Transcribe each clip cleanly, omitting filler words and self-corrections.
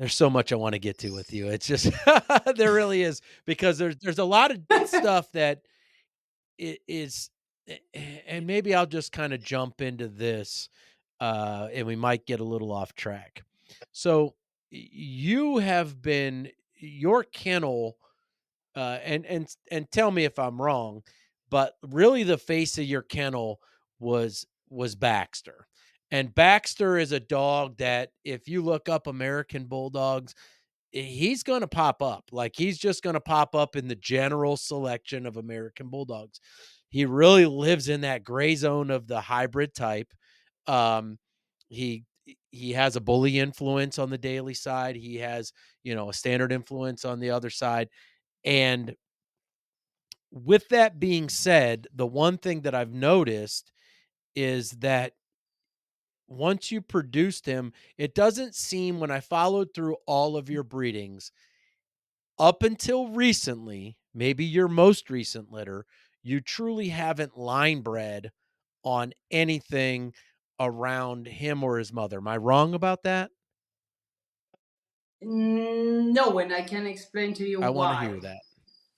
There's so much I wanna get to with you. It's just there really is, because there's a lot of stuff that is and maybe I'll just kinda jump into this, and we might get a little off track. So, you have been your kennel, and tell me if I'm wrong, but really the face of your kennel was Baxter. And Baxter is a dog that if you look up American Bulldogs, he's gonna pop up. Like, he's just gonna pop up in the general selection of American Bulldogs. He really lives in that gray zone of the hybrid type. Um, he he has a bully influence on the daily side. He has, a standard influence on the other side. And with that being said, the one thing that I've noticed is that once you produced him, it doesn't seem, when I followed through all of your breedings up until recently, maybe your most recent litter, you truly haven't line bred on anything around him or his mother. Am I wrong about that? No, and I can explain to you I want to why. hear that.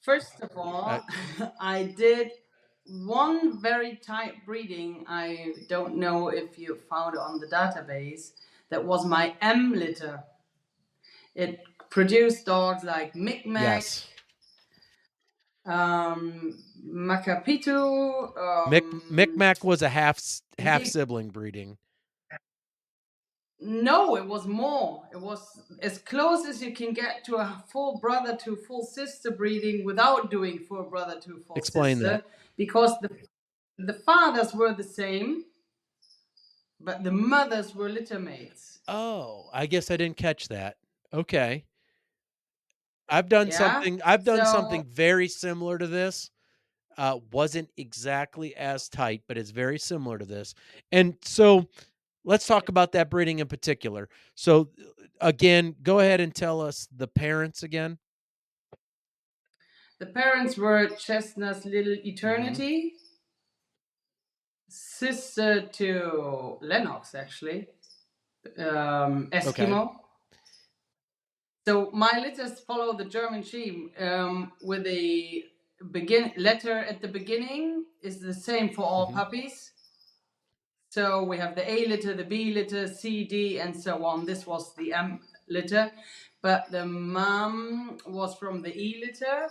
First of I, all, I did one very tight breeding. I don't know if you found it on the database. That was my M litter. It produced dogs like Micmac, yes. Macapitu, Micmac was a half Ye- sibling breeding. no, it was more. It was as close as you can get to a full brother to full sister breeding without doing full brother to full Explain that. sister, because the fathers were the same, but the mothers were litter mates. Oh, I guess I didn't catch that. Okay. Yeah. I've done So something very similar to this. Wasn't exactly as tight, but it's very similar to this. And so let's talk about that breeding in particular. So again, go ahead and tell us the parents again. the parents were Chestnut's Little Mhm. Eternity, sister to Lennox, actually, Okay. Eskimo. So my litters follow the German scheme, with a begin letter at the beginning is the same for all Mhm. puppies. So we have the A litter, the B litter, C, D, and so on. This was the M litter, but the mom was from the E litter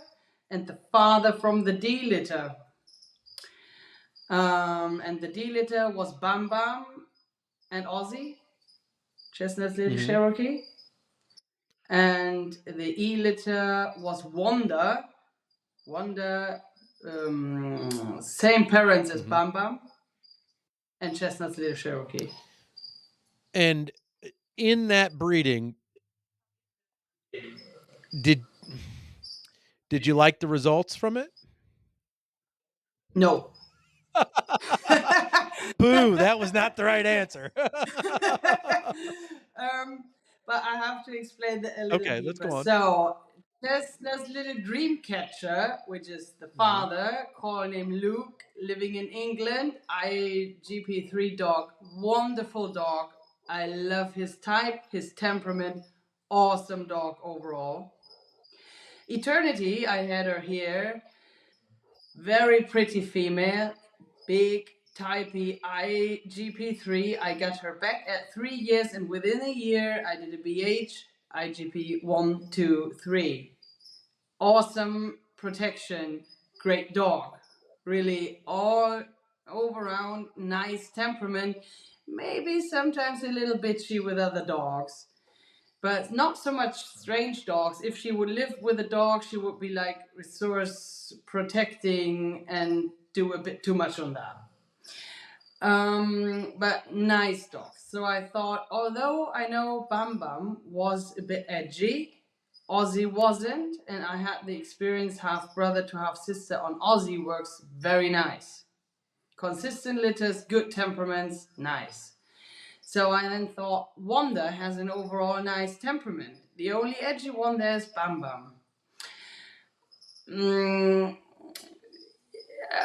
and the father from the D litter. And the D litter was Bam Bam and Ozzy, Chestnut's Little Mhm. Cherokee. And the E litter was Wanda. Wanda, same parents as Mhm. Bam Bam and Chestnut's Little Cherokee. And in that breeding, did did you like the results from it? No. Boo, that was not the right answer. But I have to explain that a little Okay, let's deeper. go on. So there's little dream catcher, which is the Mhm. father, call him Luke, living in England. IGP3 dog, wonderful dog. I love his type, his temperament, awesome dog overall. Eternity, I had her here. Very pretty female, big, typey IGP3. I got her back at 3 years, and within a year, I did a BH IGP 1, 2, 3. Awesome protection, great dog. Really, all over around, nice temperament. Maybe sometimes a little bitchy with other dogs, but not so much strange dogs. If she would live with a dog, she would be like resource protecting and do a bit too much on that. But nice dogs. So I thought, although I know Bam Bam was a bit edgy, Ozzy wasn't, and I had the experience half brother to half sister on Ozzy works very nice. Consistent litters, good temperaments, nice. So I then thought, Wanda has an overall nice temperament. The only edgy one there is Bam Bam. Mm,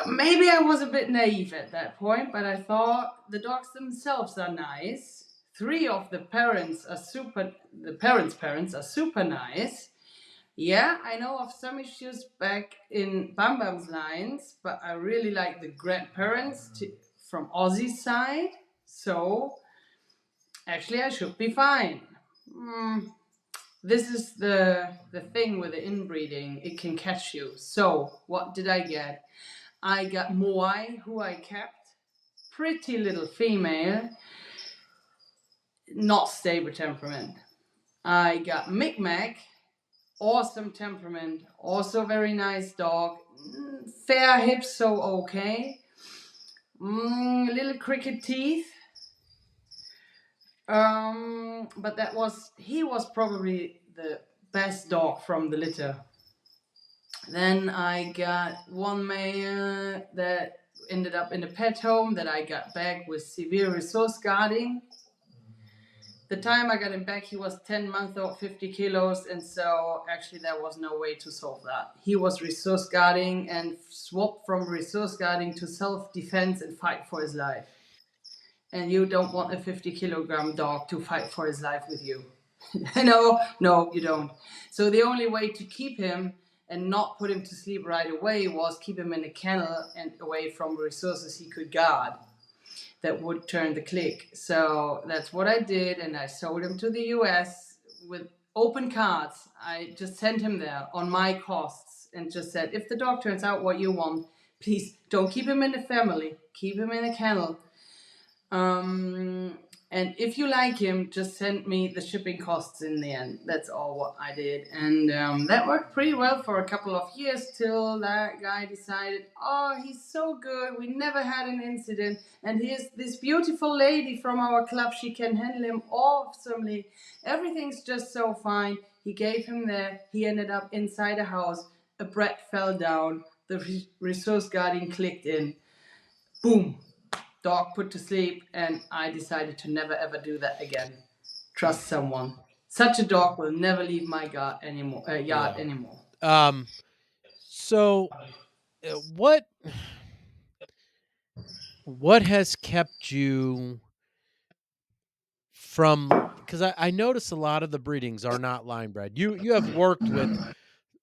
maybe I was a bit naive at that point, but I thought the dogs themselves are nice. three of the parents are super. The parents are super nice. Yeah, I know of some issues back in Bam Bam's lines, but I really like the grandparents from Aussie's side. So actually, I should be fine. This is the thing with the inbreeding; it can catch you. So what did I get? I got Moai, who I kept, pretty little female, not stable temperament. I got Micmac, awesome temperament, also very nice dog, fair hips, so okay. Little cricket teeth. But he was probably the best dog from the litter. Then I got one male that ended up in a pet home that I got back with severe resource guarding. The time I got him back, he was 10 months old, 50 kilos, and so actually there was no way to solve that. He was resource guarding and swapped from resource guarding to self defense and fight for his life. And you don't want a 50-kilogram dog to fight for his life with you. No, you don't. So the only way to keep him and not put him to sleep right away was keep him in a kennel and away from resources he could guard that would turn the click. So that's what I did, and I sold him to the US with open cards. I just sent him there on my costs and just said, if the dog turns out what you want, please don't keep him in the family, keep him in a kennel. And if you like him, just send me the shipping costs in the end. That's all what I did. And that worked pretty well for a couple of years till that guy decided, oh, he's so good. We never had an incident. And here's this beautiful lady from our club. She can handle him awesomely. Everything's just so fine. He gave him there. He ended up inside a house. A brat fell down. The resource guarding clicked in. Boom. Dog put to sleep, and I decided to never ever do that again. Trust someone. Such a dog will never leave my yard Yeah. anymore. So, what has kept you from, because I notice a lot of the breedings are not line bred. You have worked with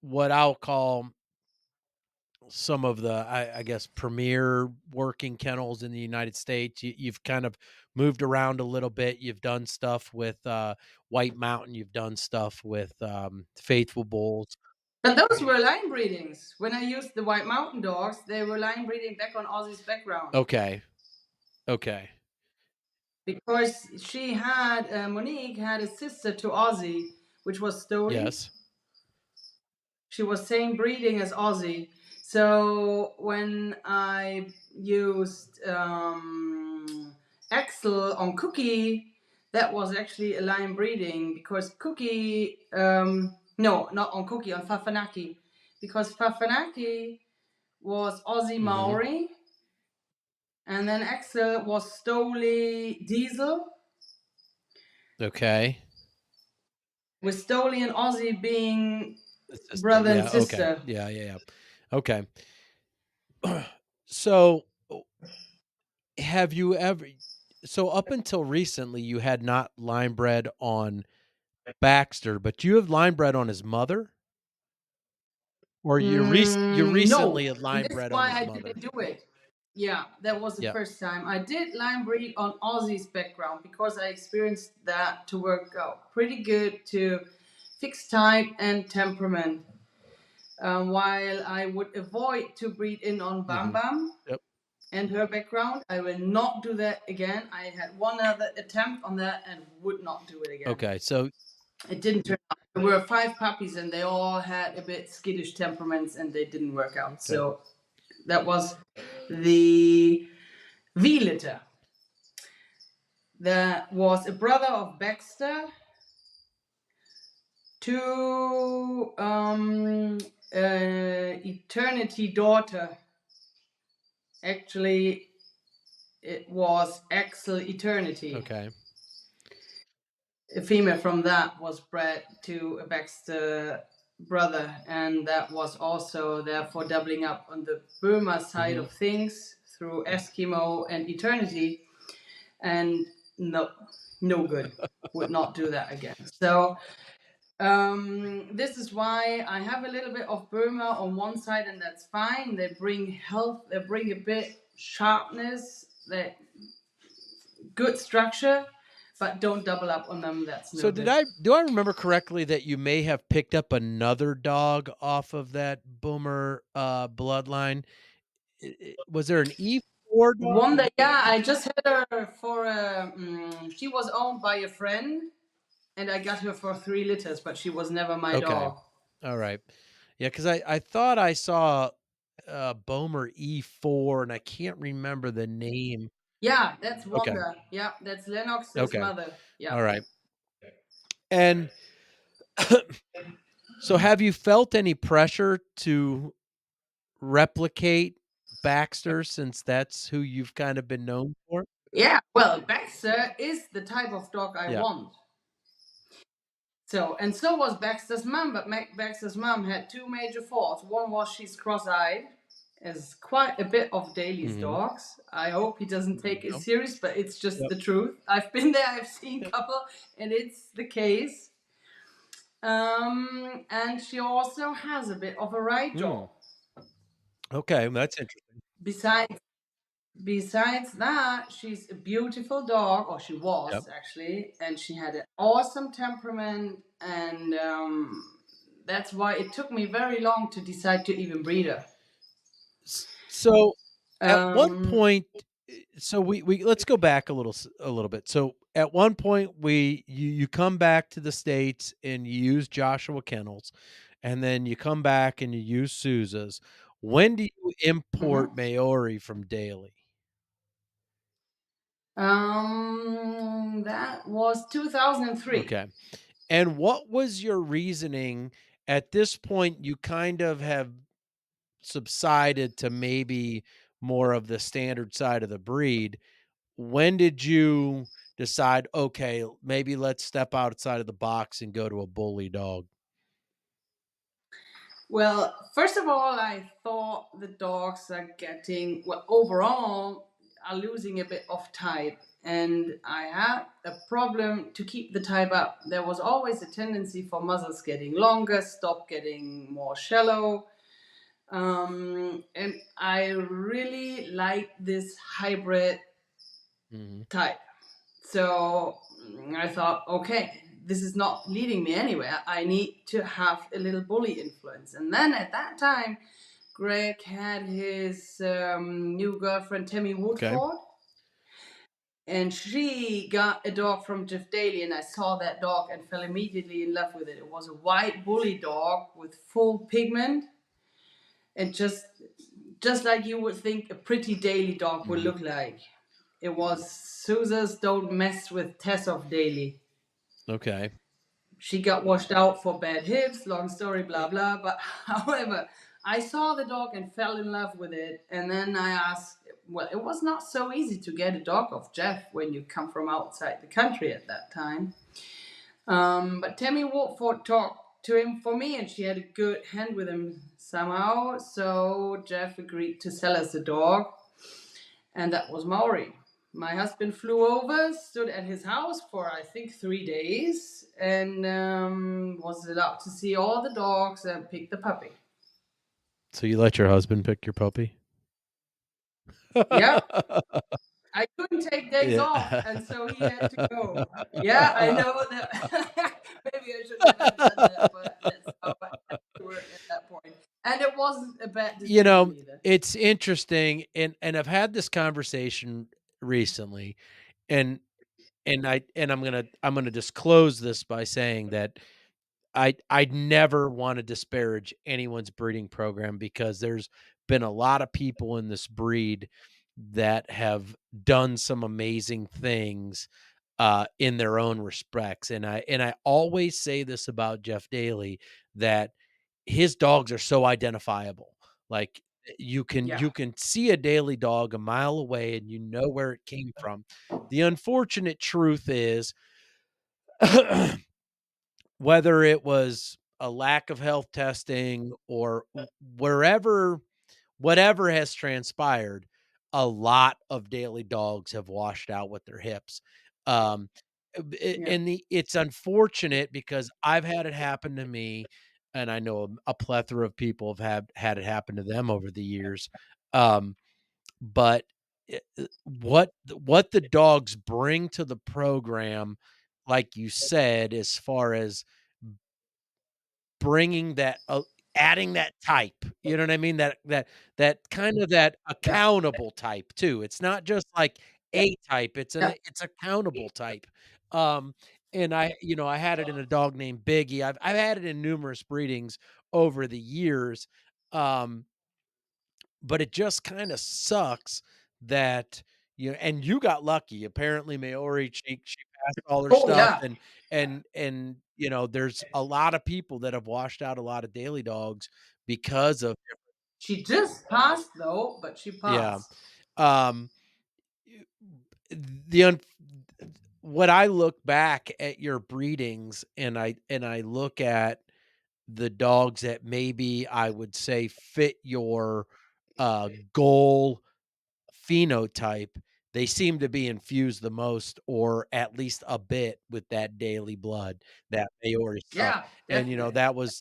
what I'll call some of the, I guess, premier working kennels in the United States. You've kind of moved around a little bit. You've done stuff with White Mountain. You've done stuff with Faithful Bulls. But those were line breedings. When I used the White Mountain dogs, they were line breeding back on Aussie's background. Okay. Okay. Because Monique had a sister to Aussie, which was Stoli. Yes. She was same breeding as Aussie. So when I used Axel on Cookie, that was actually a line breeding because Cookie, no, not on Cookie, on Fafanaki, because Fafanaki was Aussie Hmm. Maori, and then Axel was Stoli Diesel, Okay. with Stoli and Aussie being The sister. brother and Yeah. Okay. sister. Yeah. Yeah. Yeah. Okay. So, have you ever? So up until recently, you had not line bred on Baxter, but you have line bred on his mother, or you No, recently had and line that's bred on why his I mother. didn't do it. Yeah, that was the Yeah. first time. I did line breed on Aussie's background because I experienced that to work out pretty good to fix type and temperament. While I would avoid to breed in on Bam Hmm. Bam Yep. and her background, I will not do that again. I had one other attempt on that and would not do it again. Okay. So It didn't turn out. There were five puppies and they all had a bit skittish temperaments and they didn't work out. okay. So that was the V litter. That was a brother of Baxter to Eternity daughter. Actually, it was Axel Eternity. Okay. A female from that was bred to a Baxter brother, and that was also therefore doubling up on the Burma side Hmm. of things through Eskimo and Eternity. And no, No good. Would not do that again. So this is why I have a little bit of Burma on one side, and that's fine. They bring health, they bring a bit sharpness, they good structure, but don't double up on them. That's So no did good. I do I remember correctly that you may have picked up another dog off of that Boomer, bloodline? Was there an E4 dog? One day, yeah, I just had her for a. She was owned by a friend, and I got her for 3 liters, but she was never my Okay. dog. Alright. Yeah, because I thought I saw, Bomer E4, and I can't remember the name. Yeah, that's Okay. Wanda. Yeah, that's Lennox's Okay. mother. Yeah. Alright. And so have you felt any pressure to replicate Baxter since that's who you've kind of been known for? Yeah, well, Baxter is the type of dog I Yeah. want. So, and so was Baxter's mom, but Baxter's mom had two major faults. One was she's cross eyed, as quite a bit of Daly's Mhm. dogs. I hope he doesn't take it Yep. serious, but it's just Yep. the truth. I've been there, I've seen Yep. couple, and it's the case. And she also has a bit of a right Mm. jaw. Okay, that's interesting. Besides Besides that, she's a beautiful dog, or she Yep. was actually, and she had an awesome temperament, and that's why it took me very long to decide to even breed her. So, at one Um, point, so we let's go back a little bit. So, at one point, you come back to the States and you use Joshua Kennels, and then you come back and you use Sousa's. When do you import mhm. Maori from Daly? That was 2003. Okay. And what was your reasoning at this point? You kind of have subsided to maybe more of the standard side of the breed. When did you decide, okay, maybe let's step outside of the box and go to a bully dog? Well, first of all, I thought the dogs are getting, well, overall, are losing a bit of type. And I had a problem to keep the type up. There was always a tendency for muzzles getting longer, stop getting more shallow. And I really like this hybrid Mhm. type. So I thought, okay, this is not leading me anywhere. I need to have a little bully influence. And then at that time, Greg had his new girlfriend, Tammy Okay. Woodford, and she got a dog from Jeff Daly. And I saw that dog and fell immediately in love with it. It was a white bully dog with full pigment, and just like you would think a pretty Daily dog would Mhm. look like. It was Sousa's Don't Mess with Tess of Daily. Okay. She got washed out for bad hips, long story, blah, Eh, blah. But however, I saw the dog and fell in love with it. And then I asked, well, it was not so easy to get a dog of Jeff when you come from outside the country at that time. But Tammy Watford talked to him for me, and she had a good hand with him somehow. So Jeff agreed to sell us the dog, and that was Maori. My husband flew over, stood at his house for I think 3 days, and was allowed to see all the dogs and pick the puppy. so you let your husband pick your puppy? Yeah, I couldn't take days Yeah. off, and so he had to go. Yeah, I know that. Maybe I should never have done that, but that's how I had to work at that point. And it wasn't a bad You decision know, either. it's interesting, and I've had this conversation recently, and I'm gonna disclose this by saying that I'd never wanna disparage anyone's breeding program because there's been a lot of people in this breed that have done some amazing things, in their own respects, and I always say this about Jeff Daly, that his dogs are so identifiable. Like, Yeah. you can see a Daly dog a mile away, and you know where it came from. The unfortunate truth is whether it was a lack of health testing or wherever whatever has transpired, a lot of daily dogs have washed out with their hips. Um, Yeah. and it's unfortunate because I've had it happen to me, and I know a plethora of people have had it happen to them over the years. Um, but what the dogs bring to the program, like you said, as far as bringing that adding that type, you know what I mean? That kind of that Yeah. accountable type too. It's not just like Yeah. a type, Yeah. it's accountable type. Um, and I had it in a dog named Biggie. I've had it in numerous breedings over the years. Um, but it just kinda sucks that and you got lucky. Apparently, Maori, she passed all her Oh, stuff, yeah. there's a lot of people that have washed out a lot of daily dogs because of She just passed though, but she yeah. passed. Um, y the un When I look back at your breedings and I look at the dogs that maybe I would say fit your, goal phenotype, they seem to be infused the most or at least a bit with that daily blood, that Maori stuff, Yeah, and, definitely.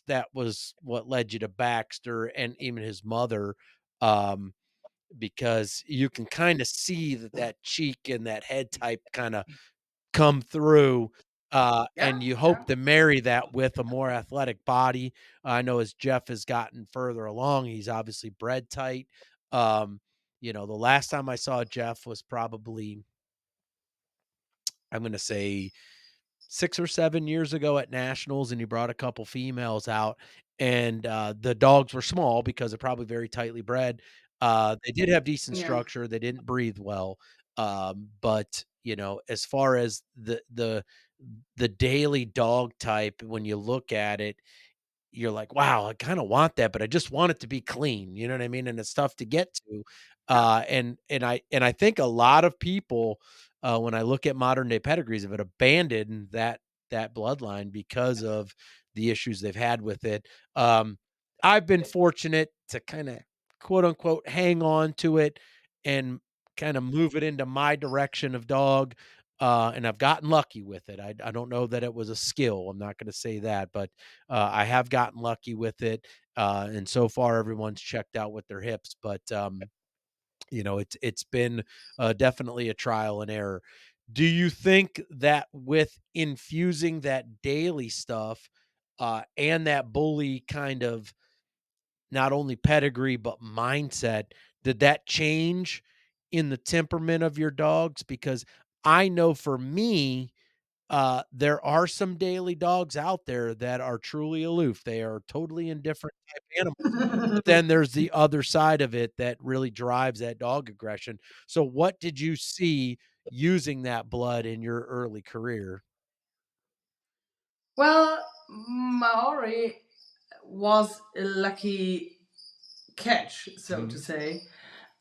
that was what led you to Baxter and even his mother, um, because you can kinda see that cheek and that head type kinda come through, Yeah, and you yeah. hope to marry that with a more athletic body. I know as Jeff has gotten further along, he's obviously bred tight. The last time I saw Jeff was probably, I'm gonna say 6 or 7 years ago at nationals, and he brought a couple females out, and, the dogs were small because they're probably very tightly bred. They did have decent Yeah. structure, they didn't breathe well, but, as far as the daily dog type, when you look at it, you're like, "Wow, I kinda want that, but I just want it to be clean," you know what I mean? And it's tough to get to, Yeah. and I think a lot of people, when I look at modern day pedigrees, have abandoned that bloodline because of the issues they've had with it. I've been fortunate to kinda, quote, unquote, "hang on to it" and kinda move it into my direction of dog, and I've gotten lucky with it. I don't know that it was a skill, I'm not gonna say that, but I have gotten lucky with it, and so far everyone's checked out with their hips. But it's been definitely a trial and error. Do you think that with infusing that daily stuff and that bully kind of not only pedigree but mindset, did that change in the temperament of your dogs? Because I know for me, there are some daily dogs out there that are truly aloof. They are totally indifferent type animals. But then there's the other side of it that really drives that dog aggression. So what did you see using that blood in your early career? Well, Maori was a lucky catch, so to Mhm. say,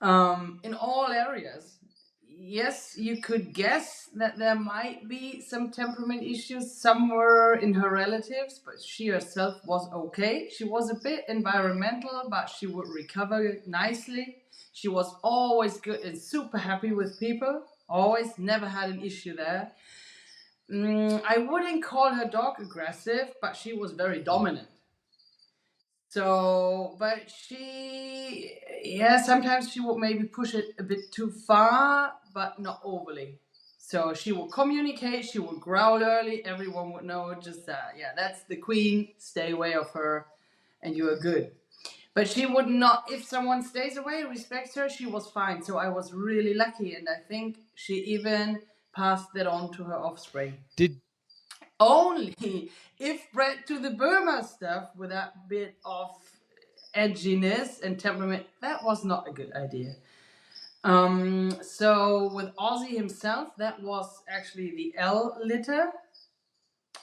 in all areas. Yes, you could guess that there might be some temperament issues somewhere in her relatives, but she herself was okay. She was a bit environmental, but she would recover nicely. She was always good and super happy with people, always, never had an issue there. I wouldn't call her dog aggressive, but she was very Mm. dominant. So, but she, yeah, sometimes she would maybe push it a bit too far, but not overly. So she will communicate, she will growl early, everyone would know just that, yeah, that's the queen, stay away of her, and you are good. But she would not, if someone stays away, respects her, she was fine. So I was really lucky, and I think she even passed that on to her offspring. Did Only if bred to the Burma stuff with that bit of edginess and temperament, that was not a good idea. So with Ozzy himself, that was actually the L litter.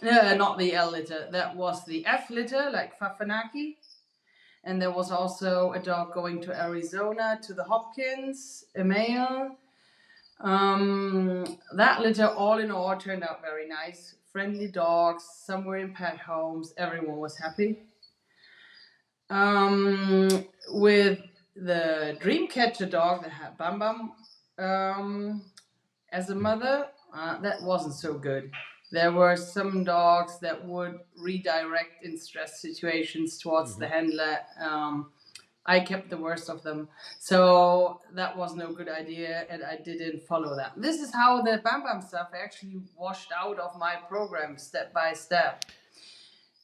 Not the L litter, that was the F litter, like Fafanaki. And there was also a dog going to Arizona to the Hopkins, a male. That litter, all in all, turned out very nice. Friendly dogs, somewhere in pet homes, everyone was happy. With the Dreamcatcher dog that had Bam Bam as a mother, That wasn't so good. There were some dogs that would redirect in stress situations towards the Mhm. handler. I kept the worst of them. So that was no good idea, and I didn't follow that. This is how the Bam Bam stuff actually washed out of my program step by step,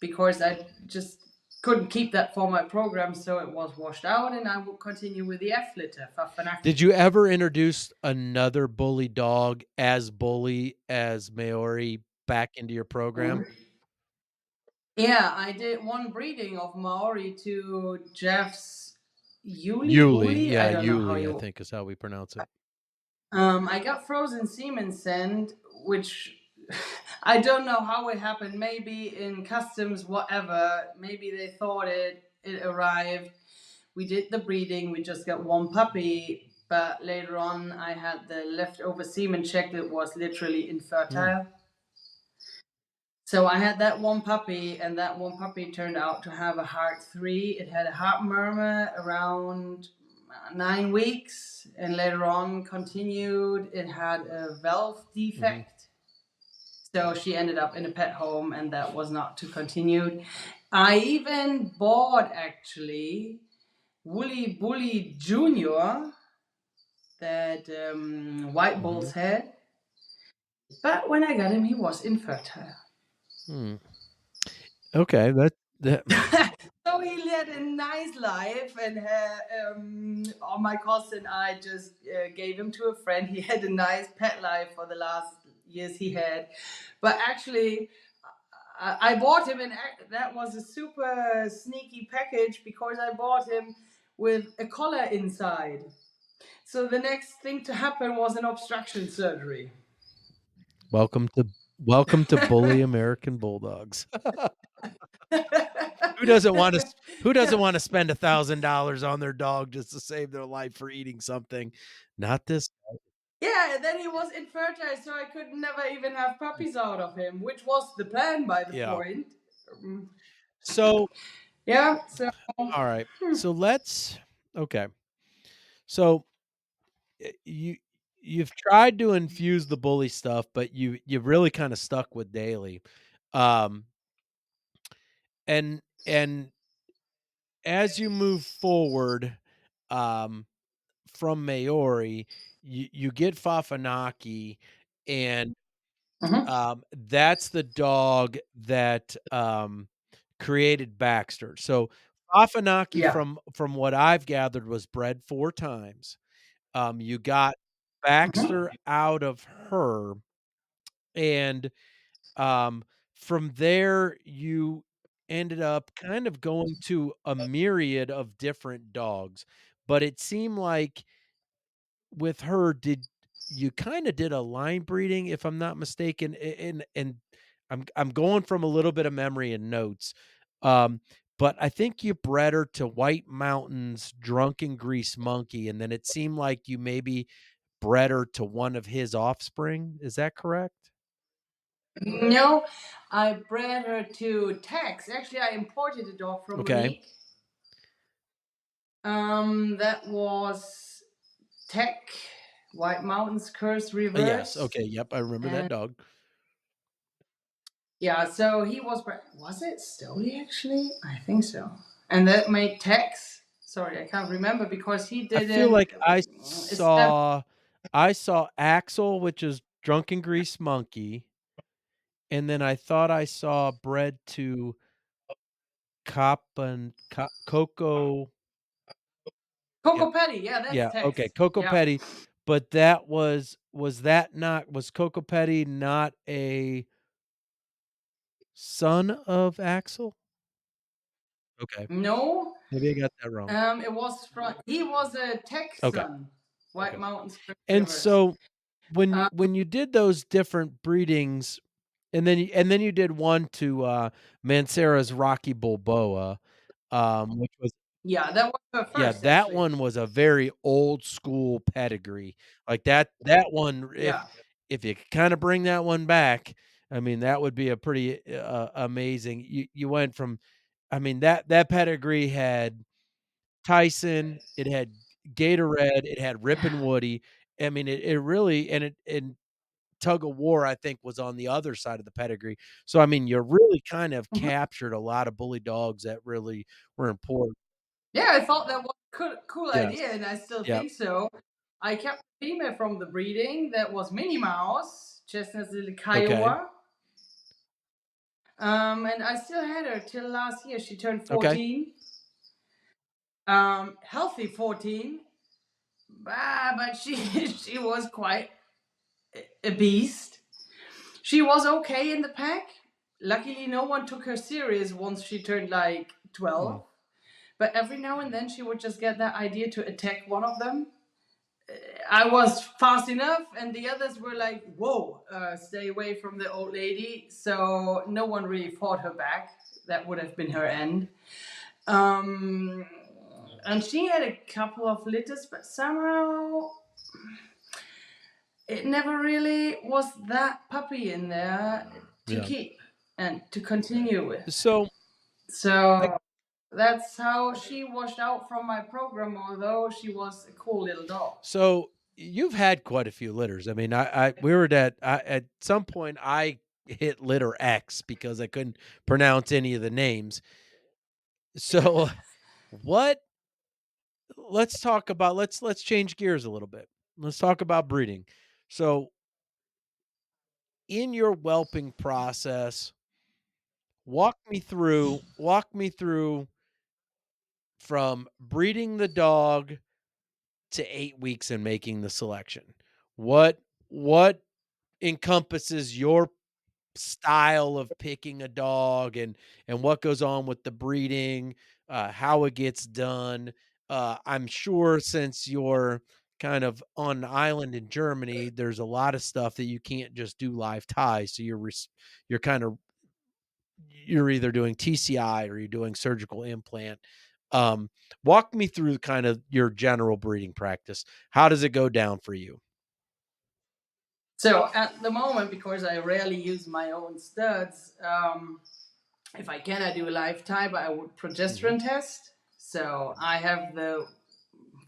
because I just couldn't keep that for my program, so it was washed out, and I would continue with the F litter, Did Fafanaki. you ever introduce another bully dog as bully as Maori back into your program? Yeah, I did one breeding of Maori to Jeff's Yuli, Yuli, Uli. I yeah, don't know how Yuli, I you. think is how we pronounce it. I got frozen semen sent, which I don't know how it happened. Maybe in customs, whatever. Maybe they thought it arrived. We did the breeding. We just got one puppy, but later on, I had the leftover semen checked. It was literally Hmm, infertile. So I had that one puppy, and that one puppy turned out to have a heart three. It had a heart murmur around 9 weeks, and later on continued. It had a valve mhm, defect. So she ended up in a pet home, and that was not to continued. I even bought actually Woolly Bully Junior that White mhm, Bulls had, but when I got him, he was infertile. hmm. Okay, that So he led a nice life, and on my cost, and I just gave him to a friend. He had a nice pet life for the last years he had, but actually, I bought him, and that was a super sneaky package because I bought him with a collar inside. So the next thing to happen was an obstruction surgery. welcome to bully American Bulldogs. Who doesn't wanna who doesn't wanna spend $1,000 on their dog just to save their life for eating something? Not this. Yeah, and then he was infertile, so I could never even have puppies out of him, which was the plan by the Yeah. point. Um, So, yeah, so alright. So let's okay. So, you you've tried to infuse the bully stuff, but you've really kinda stuck with daily. Um, and as you move forward, um, from Maori, you get Fafanaki, and mhm, that's the dog that, created Baxter. So, Afanaki, yeah. from what I've gathered, was bred 4 times. You got Baxter Mhm. out of her, and, um, from there, you ended up kind of going to a myriad of different dogs, but it seemed like with her, did you kinda did a line breeding, if I'm not mistaken, and I'm going from a little bit of memory and notes, um, but I think you bred her to White Mountain's Drunken Grease Monkey, and then it seemed like you maybe bred her to one of his offspring, is that correct? No, I bred her to Tex. Actually, I imported a dog from Okay. Monique. That was Tech, White Mountains Curse Yes, reversed. okay, yep, I remember that And dog. yeah, so he was was it Stoli actually? I think so. And that made Tex. Sorry, I can't remember because he I feel didn't like I establish. saw Axel, which is Drunken Grease Monkey. And then I thought I saw bred to Coco. Yep, Coco Petty, yeah, that's yeah, okay, Tex. Coco Yeah. Petty, but that was that not was Coco Petty not a son of Axel? Okay, No, maybe I got that wrong. it was from he was a Okay, Texan. White okay. Mountains And reversed. so Um, when you did those different breedings, and then you did one to, Mancera's Rocky Balboa, which was yeah, that was her yeah, first that actually. one was a very old school pedigree. Like, that one, Yeah. if you could kinda bring that one back, I mean, that would be a pretty, amazing you went from I mean, that pedigree had Tyson, it had Gatorade, it had Rip and Woody. I mean, it really and tug of war, I think, was on the other side of the pedigree. So, I mean, you really kind of Mhm. captured a lot of bully dogs that really were important. Yeah, I thought that was a cool Yes. idea, and I still Yep. think so. I kept a female from the breeding that was Minnie Mouse, Chestnut'S little Okay. Kiowa. And I still had her till last year. She turned Okay. 14. Healthy 14. But she she was quite a beast. She was okay in the pack. Luckily, no one took her serious once she turned like Mm. 12. But every now and then she would just get that idea to attack one of them. I was fast enough, and the others were like, whoa, stay away from the old lady. So no one really fought her back. That would have been her end. Um, and she had a couple of litters, but somehow it never really was that puppy in there to Yeah. keep and to continue with. So, I So that's how she washed out from my program, although she was a cool little dog. so you've had quite a few litters. I mean, I we were at some point I hit litter X because I couldn't pronounce any of the names. So, what let's talk about let's change gears a little bit. Let's talk about breeding. So, in your whelping process, walk me through from breeding the dog to 8 weeks and making the selection. What encompasses your style of picking a dog and what goes on with the breeding, how it gets done. I'm sure since you're kind of on an island in Germany, there's a lot of stuff that you can't just do live ties. So you're kind of you're either doing TCI or you're doing surgical implant. Um, Walk me through kind of your general breeding practice. How does it go down for you? So at the moment, because I rarely use my own studs, if I can, I do a live tie, but I would Mhm. progesterone test. So I have the,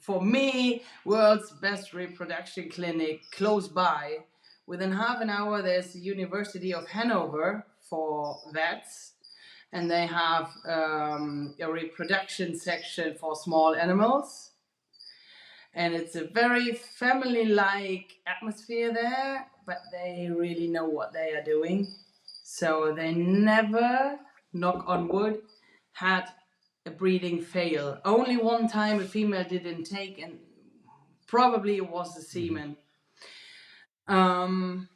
for me, world's best reproduction clinic close by. Within half an hour, there's the University of Hanover for vets, and they have a reproduction section for small animals. And it's a very family like atmosphere there, but they really know what they are doing. So they never, knock on wood, had a breeding fail. Only one time a female didn't take, and probably it was the Mhm. semen. Um,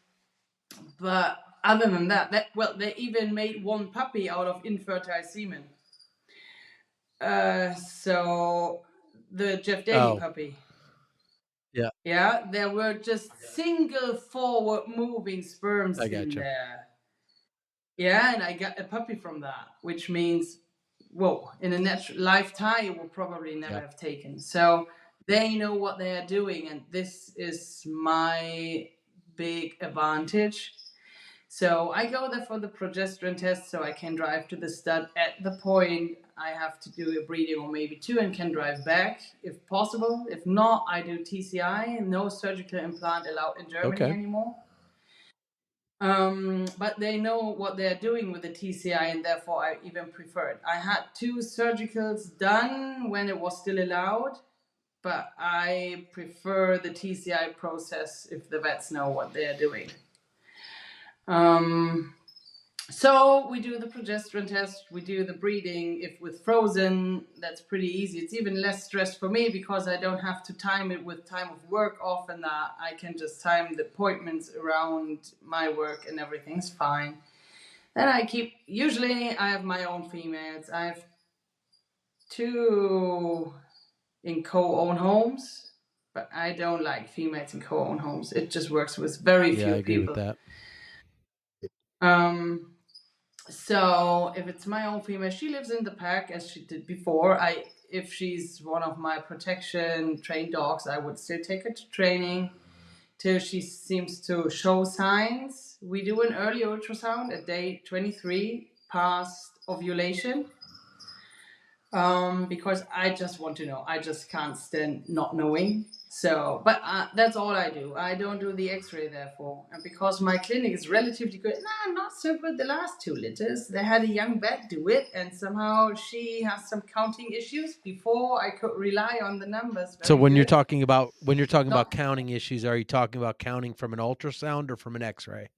but other than that, well, they even made one puppy out of infertile semen. So the Jeff Daly Oh, puppy. yeah, Yeah, there were just single forward moving sperms I in gotcha. there. Yeah, and I got a puppy from that, which means, whoa, in a natural lifetime, it will probably never Yep. have taken. So they know what they are doing, and this is my big advantage. So I go there for the progesterone test so I can drive to the stud at the point I have to do a breeding or maybe two and can drive back if possible. If not, I do TCI, no surgical implant allowed in Germany Okay. anymore. But they know what they're doing with the TCI, and therefore I even prefer it. I had two surgicals done when it was still allowed, but I prefer the TCI process if the vets know what they're doing. Um, So we do the progesterone test, we do the breeding. If with frozen, that's pretty easy. It's even less stress for me because I don't have to time it with time of work off and that. I can just time the appointments around my work and everything's fine. Then I keep, usually I have my own females. I have two in co-own homes, but I don't like females in co-own homes. It just works with very Yeah, I few agree with people. that. Um, So if it's my own female, she lives in the pack as she did before. If she's one of my protection trained dogs, I would still take her to training till she seems to show signs. We do an early ultrasound at day 23 past ovulation. because I just want to know. I just can't stand not knowing. So, but that's all I do. I don't do the X-ray, therefore, and because my clinic is relatively good. Nah, not so good. The last 2 litters, they had a young vet do it, and somehow she has some counting issues. Before I could rely on the numbers So very good. when you're talking about Not, counting issues, are you talking about counting from an ultrasound or from an X-ray?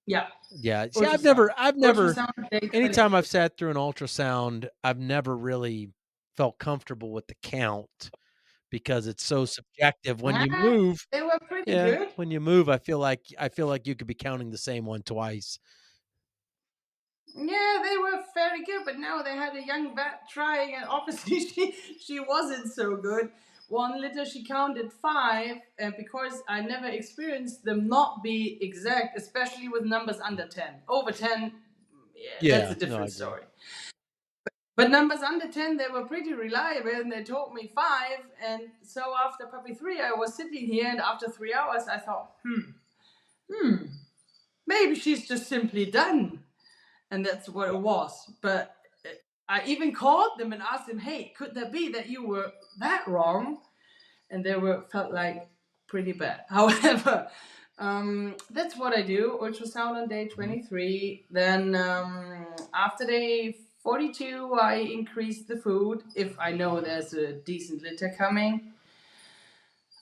yeah, Yeah. See, ultrasound, I've never ultrasound day anytime 23. I've sat through an ultrasound, I've never really felt comfortable with the count because it's so subjective. When you Ah, move, they were pretty yeah, good. when you move, I feel like you could be counting the same one twice. Yeah, they were very good, but now they had a young vet trying, and obviously she wasn't so good. 1 litter she counted five, and because I never experienced them not be exact, especially with numbers under 10. Over 10, yeah, that's Yeah, a no, I different agree. story. But numbers under 10, they were pretty reliable, and they told me five. And so after puppy three, I was sitting here, and after 3 hours, I thought, maybe she's just simply done. And that's what it was. But I even called them and asked them, "Hey, could that be that you were that wrong?" And they were felt like pretty bad. However, that's what I do. Ultrasound on day Mhm. 23. Then after day 42, I increase the food if I know there's a decent litter coming.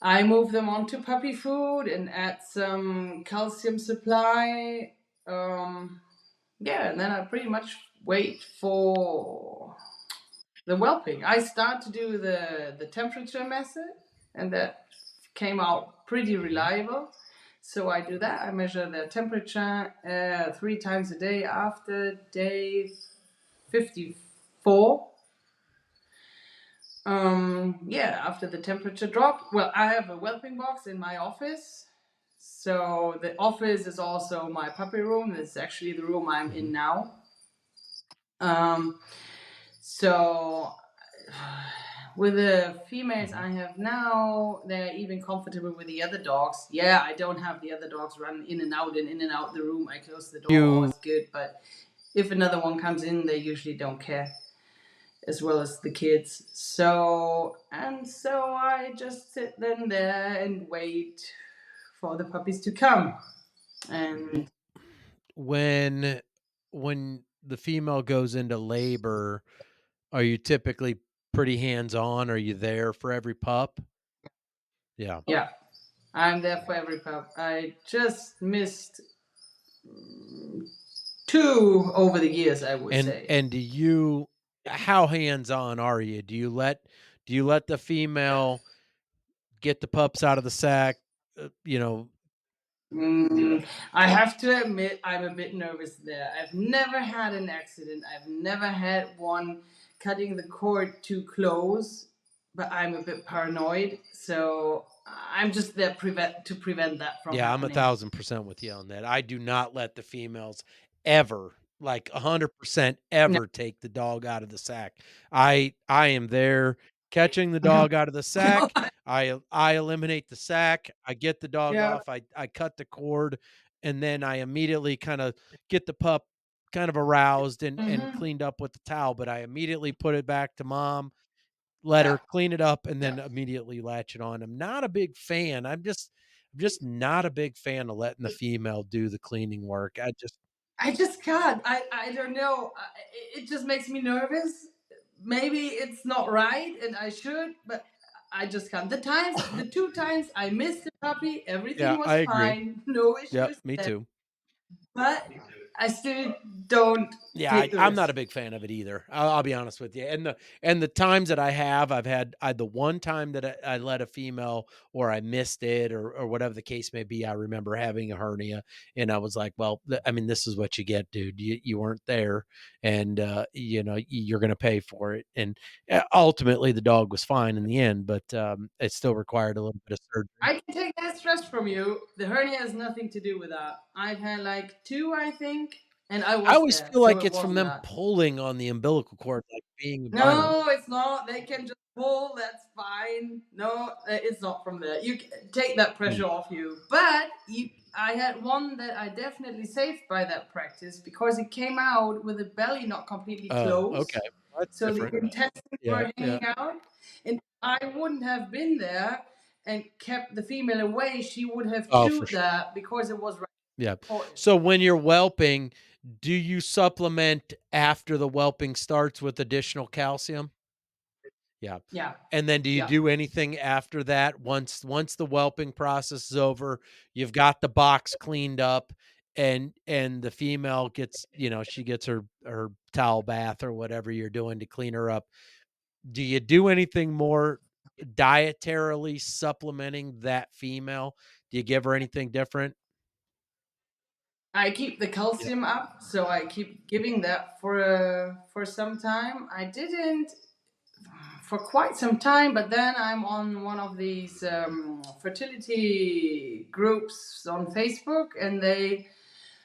I move them onto puppy food and add some calcium supply. Yeah, and then I pretty much wait for the whelping. I start to do the temperature method, and that came out pretty Mhm. reliable. So I do that. I measure the temperature 3 times a day after day 54. Yeah, after the temperature drop. Well, I have a whelping box in my office. So the office is also my puppy room. It's actually the room I'm Mhm. in now. Um, So, with the females Mhm. I have now, they're even comfortable with the other dogs. Yeah, I don't have the other dogs run in and out and in and out the room. I close the door, all You is good. But if another one comes in, they usually don't care, as well as the kids. So I just sit then there and wait for the puppies to come. And when when the female goes into labor, are you typically pretty hands-on? Are you there for every pup? Yeah. yeah, I'm there for every pup. I just missed two over the years, I would say. And do you how hands-on are you? Do you let the female get the pups out of the sack, you know. I have to admit, I'm a bit nervous there. I've never had an accident. I've never had one cutting the cord too close, but I'm a bit paranoid. So I'm just there to prevent that from Yeah, I'm happening. 1,000% with you on that. I do not let the females ever, like 100% No. ever take the dog out of the sack. I am there catching the dog out of the sack. I eliminate the sack. I get the dog Yeah. off. I cut the cord, and then I immediately kind of get the pup kind of aroused and Hmm. cleaned up with the towel, but I immediately put it back to mom, let Yeah. her clean it up, and Yeah. then immediately latch it on. I'm not a big fan. I'm just not a big fan of letting the female do the cleaning work. I just I just can't. I don't know. It just makes me nervous. Maybe it's not right, and I should, but I just can't. The 2 times I missed the puppy, everything yeah, was I agree. fine, no Yep, issues me there. too. But I still don't Yeah, take the I'm not a risk. big fan of it either. I'll be honest with you. And the times that I have, I the one time that I let a female or I missed it or whatever the case may be. I remember having a hernia, and I was like, well, I mean, this is what you get, dude. You weren't there, and you know you're going to pay for it. And ultimately, the dog was fine in the end, but it still required a little bit of surgery. I can take that stress from you. The hernia has nothing to do with that. I've had like two, I think, and I I was always there, feel so like it it's from wasn't them that. pulling on the umbilical cord, like being violent. No, it's not. They can just pull. That's fine. No, it's not from there. Take that Mm. pressure off you. But I had one that I definitely saved by that practice because it came out with the belly not completely Oh, okay. closed. That's So the different. intestines Yeah, were yeah. hanging out, and I wouldn't have been there and kept the female away. She would have Oh, for chewed sure. that because it was very Yeah. important. So when you're whelping, do you supplement after the whelping starts with additional calcium? Yeah. Yeah, And then do you yeah. do anything after that once the whelping process is over, you've got the box cleaned up and the female gets, she gets her towel bath or whatever you're doing to clean her up. Do you do anything more dietarily supplementing that female? Do you give her anything different? I keep the Yeah. calcium up, so I keep giving that for some time. I didn't for quite some time, but then I'm on one of these fertility groups on Facebook, and they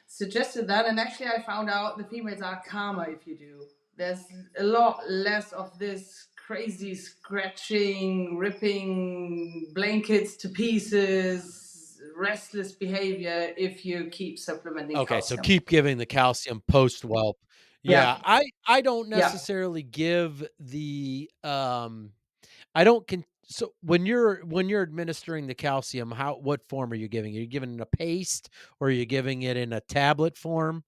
suggested that. And actually, I found out the females are calmer if you do. There's a lot less of this crazy scratching, ripping blankets to pieces, restless behavior if you keep supplementing Okay, so calcium. keep giving the calcium post whelp. Yeah, Yeah, I don't yeah. necessarily give I don't con so when you're administering the calcium, what form are you giving? Are you giving it in a paste or are you giving it in a tablet form,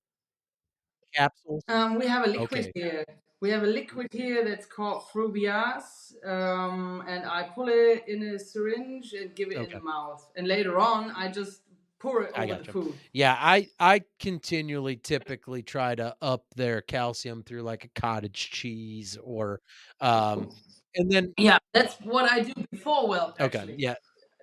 capsules? We have a liquid Okay, here. We have a liquid here that's called Frubias, and I pull it in a syringe and give it in okay. the mouth. And later on, I just pour it I over the gotcha. food. Yeah, I continually typically try to up their calcium through like a cottage cheese or um and then Yeah, that's what I do before whelp, okay, actually. yeah.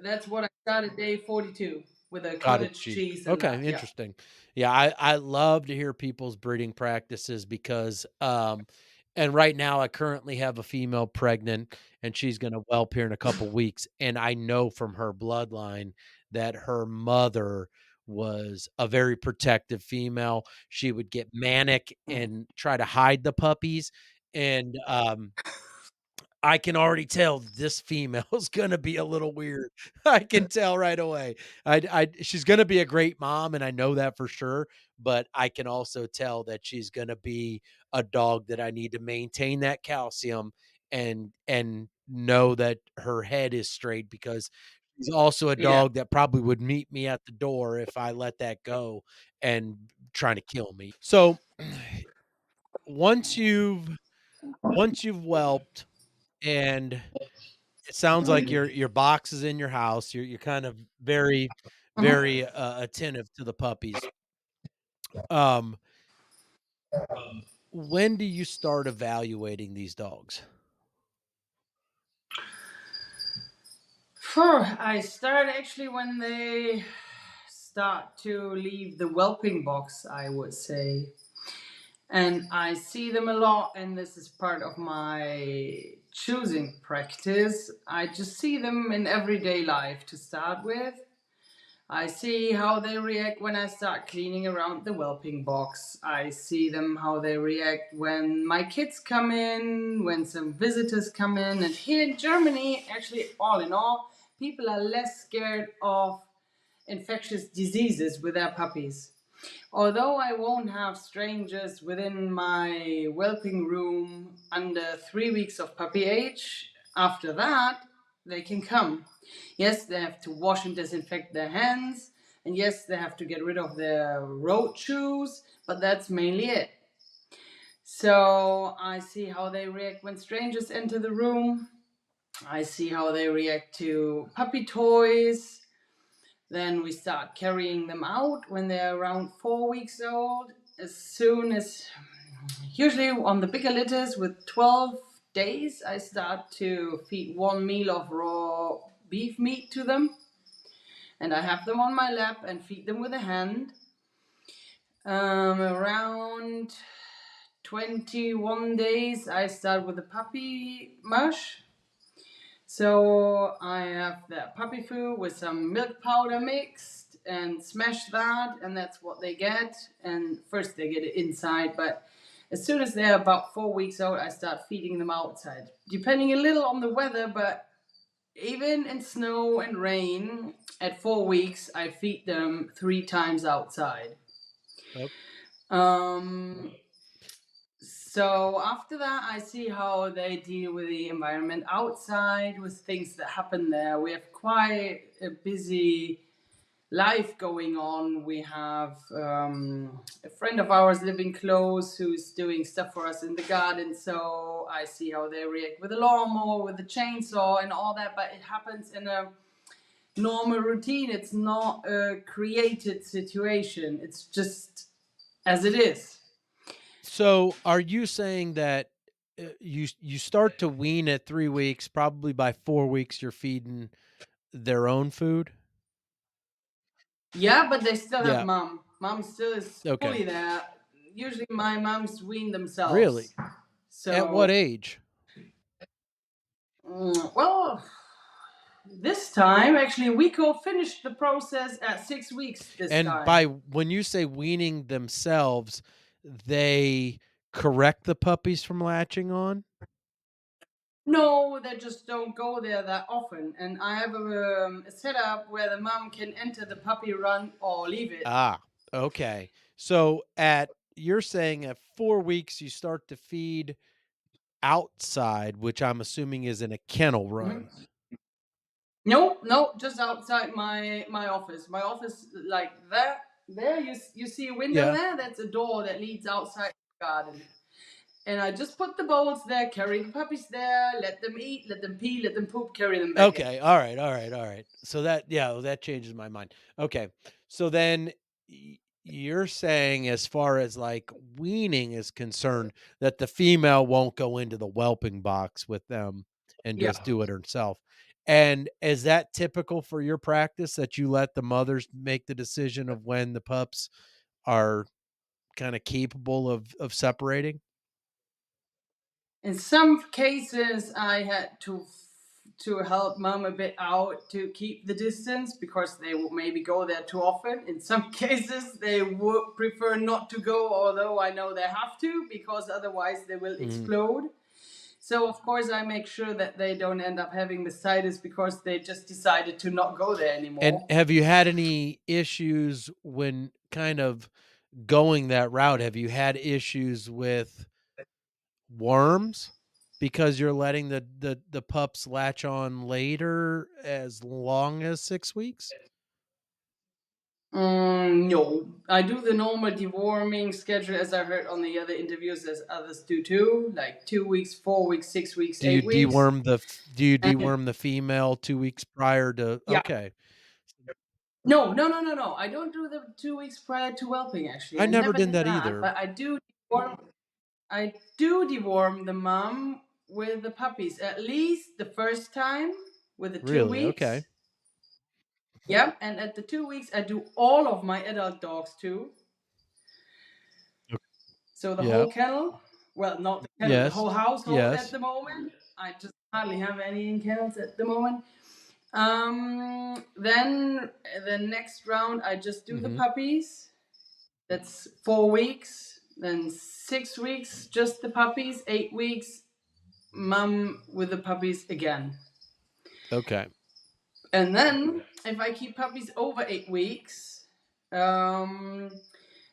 That's what I started day 42 with a Cottage cottage cheese. cheese and that. Okay, Yeah. interesting. Yeah, I love to hear people's breeding practices because, and right now I currently have a female pregnant and she's gonna whelp here in a couple weeks, and I know from her bloodline that her mother was a very protective female. She would get manic and try to hide the puppies, and, I can already tell this female is gonna be a little weird. I can tell right away. She's gonna be a great mom, and I know that for sure, but I can also tell that she's gonna be a dog that I need to maintain that calcium and know that her head is straight because she's also a Yeah. dog that probably would meet me at the door if I let that go and trying to kill me. So, once you've once you've whelped and it sounds like your box is in your house. You're kind of very, Mhm. very, attentive to the puppies. Um, when do you start evaluating these dogs? Phew, I start actually when they start to leave the whelping box, I would say. And I see them a lot, and this is part of my choosing practice. I just see them in everyday life to start with. I see how they react when I start cleaning around the whelping box. I see them how they react when my kids come in, when some visitors come in. And here in Germany, actually, all in all, people are less scared of infectious diseases with their puppies. Although I won't have strangers within my whelping room under 3 weeks of puppy age, after that, they can come. Yes, they have to wash and disinfect their hands, and yes, they have to get rid of their road shoes, but that's mainly it. So I see how they react when strangers enter the room. I see how they react to puppy toys. Then we start carrying them out when they're around 4 weeks old. As soon as, usually on the bigger litters with 12 days, I start to feed one meal of raw beef meat to them. And I have them on my lap and feed them with a hand. Around 21 days, I start with the puppy mush. So I have that puppy food with some milk powder mixed and smash that, and that's what they get. And first they get it inside, but as soon as they're about 4 weeks old, I start feeding them outside. Depending a little on the weather, but even in snow and rain, at 4 weeks, I feed them 3 times outside. Oh, Um, So after that, I see how they deal with the environment outside, with things that happen there. We have quite a busy life going on. We have a friend of ours living close who's doing stuff for us in the garden. So I see how they react with the lawnmower, with the chainsaw, and all that. But it happens in a normal routine. It's not a created situation. It's just as it is. So, are you saying that, you start to wean at 3 weeks, probably by 4 weeks you're feeding their own food? Yeah, but they still have Yeah, mom. Mom still is okay. fully there. Usually my moms wean themselves. Really? At what So, age? well, this time actually Wiko finished the process at 6 weeks this And by time. when you say weaning themselves, they correct the puppies from latching on? No, they just don't go there that often. And I have a setup where the mom can enter the puppy run or leave it. Ah, okay. So, at you're saying at 4 weeks, you start to feed outside, which I'm assuming is in a kennel run. Mhm. No, no, just outside my office. My office, like that. There, you see a window Yeah. there. That's a door that leads outside the garden. And I just put the bowls there, carry the puppies there, let them eat, let them pee, let them poop, carry them back in. Okay, alright, alright, alright. So that yeah, well, that changes my mind. Okay, so then you're saying as far as, like, weaning is concerned, that the female won't go into the whelping box with them and Yeah. just do it herself. And is that typical for your practice that you let the mothers make the decision of when the pups are kinda capable of separating? In some cases, I had to help mom a bit out to keep the distance because they would maybe go there too often. In some cases, they would prefer not to go, although I know they have to because otherwise they will Mhm. explode. So of course, I make sure that they don't end up having mastitis because they just decided to not go there And anymore. have you had any issues when kind of going that route? Have you had issues with worms because you're letting the pups latch on later as long as 6 weeks? No, I do the normal deworming schedule as I heard on the other interviews, as others do too, like 2 weeks, 4 weeks, 6 weeks, Do you 8 weeks. And deworm the female 2 weeks prior to yeah, okay. no, no, no, no, no. I don't do the 2 weeks prior to whelping. Actually, I I never never did did that that, either. but I do deworm. I do deworm the mom with the puppies at least the first time with the two Really? Okay. weeks. Yeah, and at the 2 weeks, I do all of my adult dogs too. Ok So the yeah. whole kennel, well, not the kennel, the Yes. whole household at Yes. the moment. I just hardly have any in kennels at the moment. Then the next round, I just do the Mhm. puppies. That's 4 weeks. Then 6 weeks, just the puppies. 8 weeks, mum with the puppies again. Okay. And then if I keep puppies over 8 weeks, um,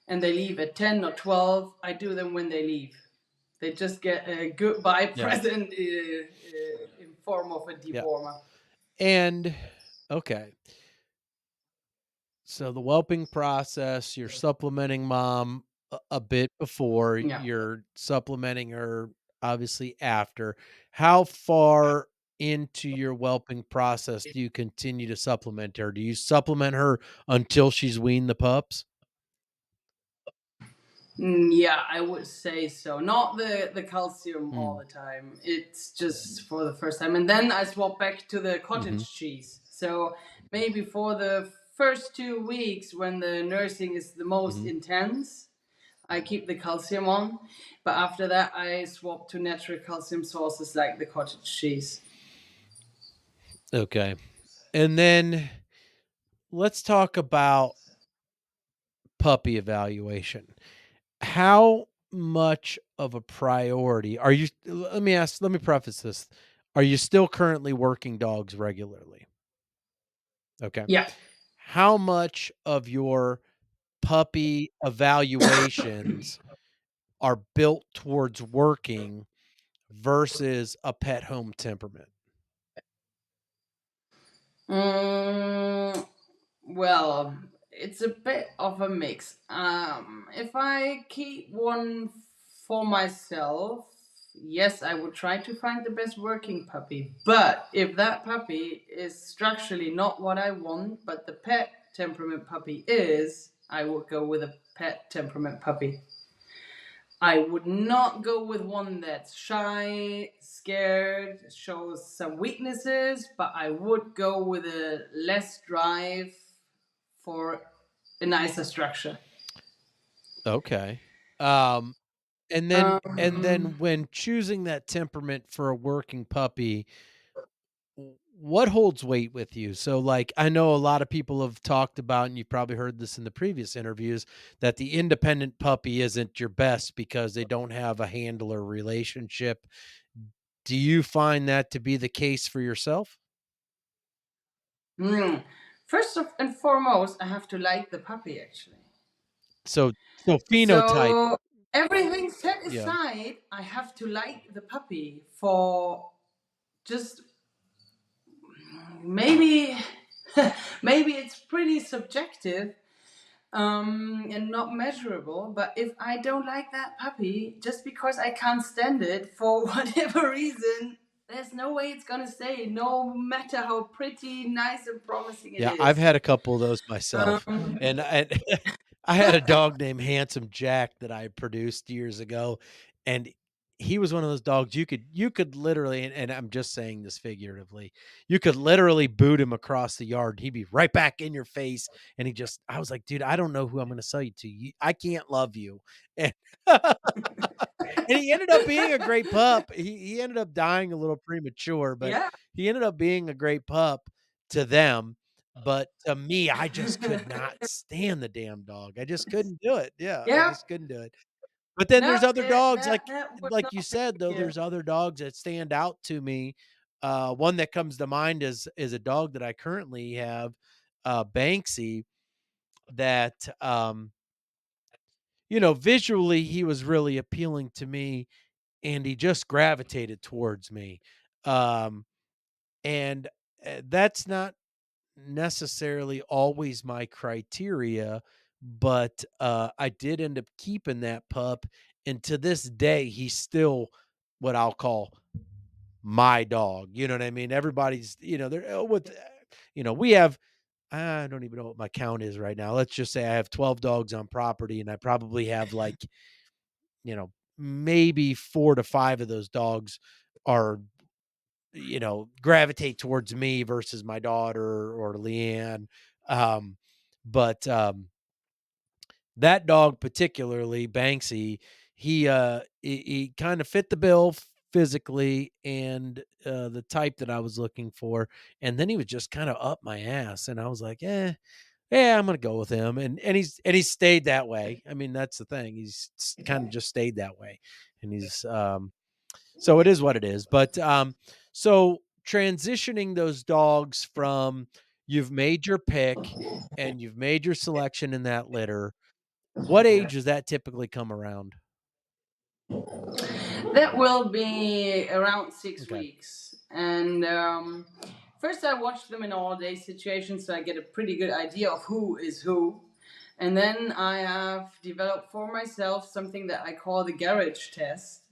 and they leave at 10 or 12, I do them when they leave. They just get a goodbye Yeah. present in form of a Yeah. dewormer. And okay. So the whelping process, you're supplementing mom a bit before, Yeah. you're supplementing her obviously after. How far into your whelping process do you continue to supplement her? Do you supplement her until she's weaned the pups? Yeah, I would say so. Not the calcium all Mm. the time. It's just for the first time. And then I swap back to the Hmm. cottage cheese. So maybe for the first 2 weeks when the nursing is the most Hmm. intense, I keep the calcium on. But after that, I swap to natural calcium sources like the cottage cheese. Okay. And then let's talk about puppy evaluation. How much of a priority are you let me preface this. Are you still currently working dogs regularly? Okay. Yeah. How much of your puppy evaluations are built towards working versus a pet home temperament? Mm, well, it's a bit of a mix. If I keep one for myself, yes, I would try to find the best working puppy. But if that puppy is structurally not what I want, but the pet temperament puppy is, I would go with a pet temperament puppy. I would not go with one that's shy, scared, shows some weaknesses, but I would go with a less drive for a nicer structure. Okay. Um, and then Um, when choosing that temperament for a working puppy, what holds weight with you? So, like, I know a lot of people have talked about, and you've probably heard this in the previous interviews, that the independent puppy isn't your best because they don't have a handler relationship. Do you find that to be the case for yourself? mm, and foremost, I have to like the puppy actually. So phenotype, So everything set yeah. aside, I have to like the puppy for just maybe maybe it's pretty subjective and not measurable. But if I don't like that puppy, just because I can't stand it for whatever reason, there's no way it's gonna stay, no matter how pretty, nice, and promising it Yeah, I've is. had a couple of those myself, Um, and I had a dog named Handsome Jack that I produced years ago, and he was one of those dogs you could literally, and I'm just saying this figuratively, you could literally boot him across the yard, he'd be right back in your face, and I was like, "Dude, I don't know who I'm gonna sell you to. I can't love you." And and he ended up being a great pup. He ended up dying a little premature, but yeah, he ended up being a great pup to them. But to me, I just could not stand the damn dog. I just couldn't do it. Yeah, I yeah. just couldn't do it. But then No, there's other dogs that would like not you be said though, here. there's other dogs that stand out to me. One that comes to mind is a dog that I currently have, Banksy, that visually he was really appealing to me and he just gravitated towards me. Um, and that's not necessarily always my criteria, but I did end up keeping that pup. And to this day, he's still what I'll call my dog. You know what I mean? Everybody's, they're we have, I don't even know what my count is right now. Let's just say I have 12 dogs on property and I probably have like, maybe 4 to 5 of those dogs are, gravitate towards me versus my daughter or Leanne. Um, but that dog particularly, Banksy, he kind of fit the bill physically and the type that I was looking for. And then he was just kind of up my ass. And I was like, yeah, I'm gonna go with him. And he's stayed that way. I mean, that's the thing. He's kind of just stayed that way. And he's so it is what it is. But so transitioning those dogs from you've made your pick and you've made your selection in that litter, what age does that typically come around? That will be around six Okay. weeks. And first, I watch them in all day situations so I get a pretty good idea of who is who. And then I have developed for myself something that I call the garage test.